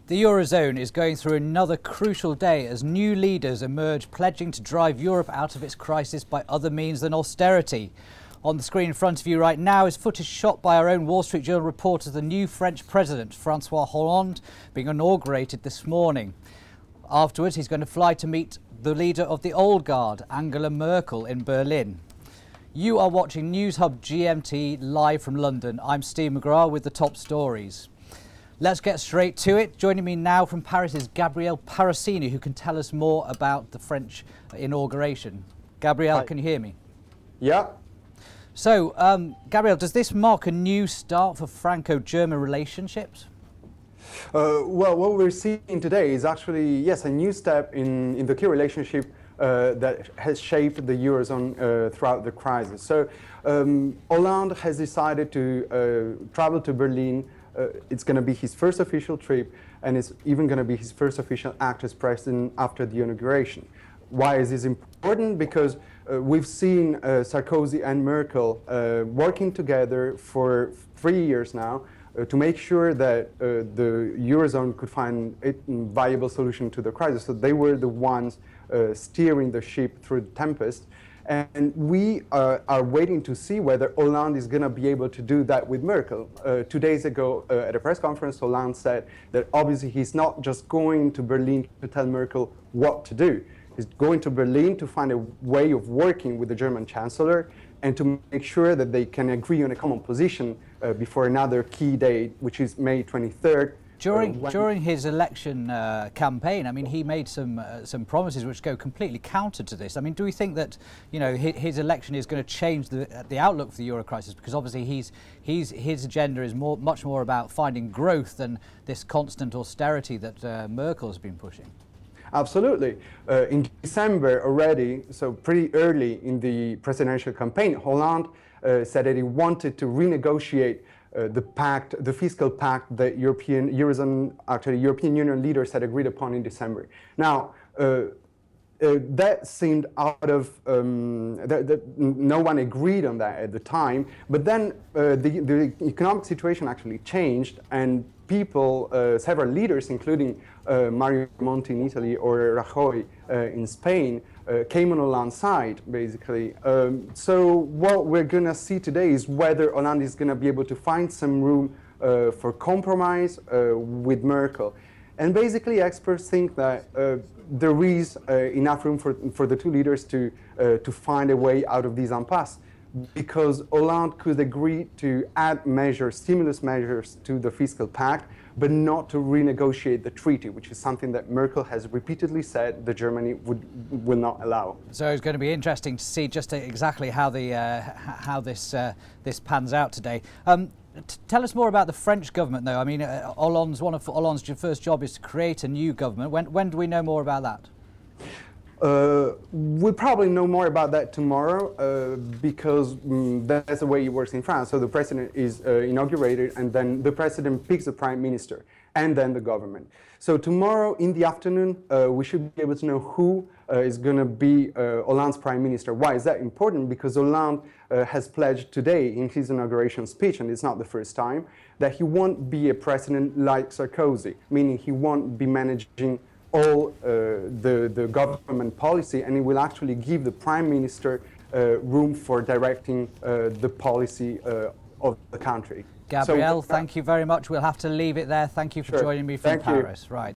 The Eurozone is going through another crucial day as new leaders emerge pledging to drive Europe out of its crisis by other means than austerity. On the screen in front of you right now is footage shot by our own Wall Street Journal reporter, the new French president, Francois Hollande, being inaugurated this morning. Afterwards, he's going to fly to meet the leader of the old guard, Angela Merkel, in Berlin. You are watching News Hub GMT live from London. I'm Steve McGrath with the top stories. Let's get straight to it. Joining me now from Paris is Gabriele Parussini, who can tell us more about the French inauguration. Gabriele, can you hear me? Yeah. So, Gabriele, does this mark a new start for Franco-German relationships? Well, what we're seeing today is actually, yes, a new step in the key relationship that has shaped the Eurozone throughout the crisis. So, Hollande has decided to travel to Berlin. It's going to be his first official trip, and it's even going to be his first official act as president after the inauguration. Why is this important? Because we've seen Sarkozy and Merkel working together for 3 years now to make sure that the Eurozone could find a viable solution to the crisis. So they were the ones steering the ship through the tempest. And we are waiting to see whether Hollande is going to be able to do that with Merkel. 2 days ago, at a press conference, Hollande said that obviously he's not just going to Berlin to tell Merkel what to do. He's going to Berlin to find a way of working with the German Chancellor and to make sure that they can agree on a common position before another key date, which is May 23rd. During his election campaign, I mean, he made some promises which go completely counter to this. I mean, do we think that, you know, his election is going to change the outlook for the euro crisis? Because obviously his agenda is much more about finding growth than this constant austerity that Merkel has been pushing. Absolutely. In December already, so pretty early in the presidential campaign, Hollande said that he wanted to renegotiate the fiscal pact that European Union leaders had agreed upon in December. Now, that seemed out of, no one agreed on that at the time, but then the economic situation actually changed, and people, several leaders, including Mario Monti in Italy or Rajoy in Spain, came on Hollande's side, basically. So what we're going to see today is whether Hollande is going to be able to find some room for compromise with Merkel. And basically, experts think that there is enough room for the two leaders to find a way out of this impasse, because Hollande could agree to add measures, stimulus measures, to the fiscal pact, but not to renegotiate the treaty, which is something that Merkel has repeatedly said that Germany will not allow. So it's going to be interesting to see just exactly how how this pans out today. Tell us more about the French government, though. I mean, one of Hollande's first job is to create a new government. When do we know more about that? We'll probably know more about that tomorrow because that's the way it works in France. So the president is inaugurated, and then the president picks the prime minister and then the government. So tomorrow in the afternoon, we should be able to know who is going to be Hollande's prime minister. Why is that important? Because Hollande has pledged today in his inauguration speech, and it's not the first time, that he won't be a president like Sarkozy, meaning he won't be managing all the government policy, and it will actually give the prime minister room for directing the policy of the country. Gabriele, thank you very much. We'll have to leave it there. Thank you for joining me from Paris. Right.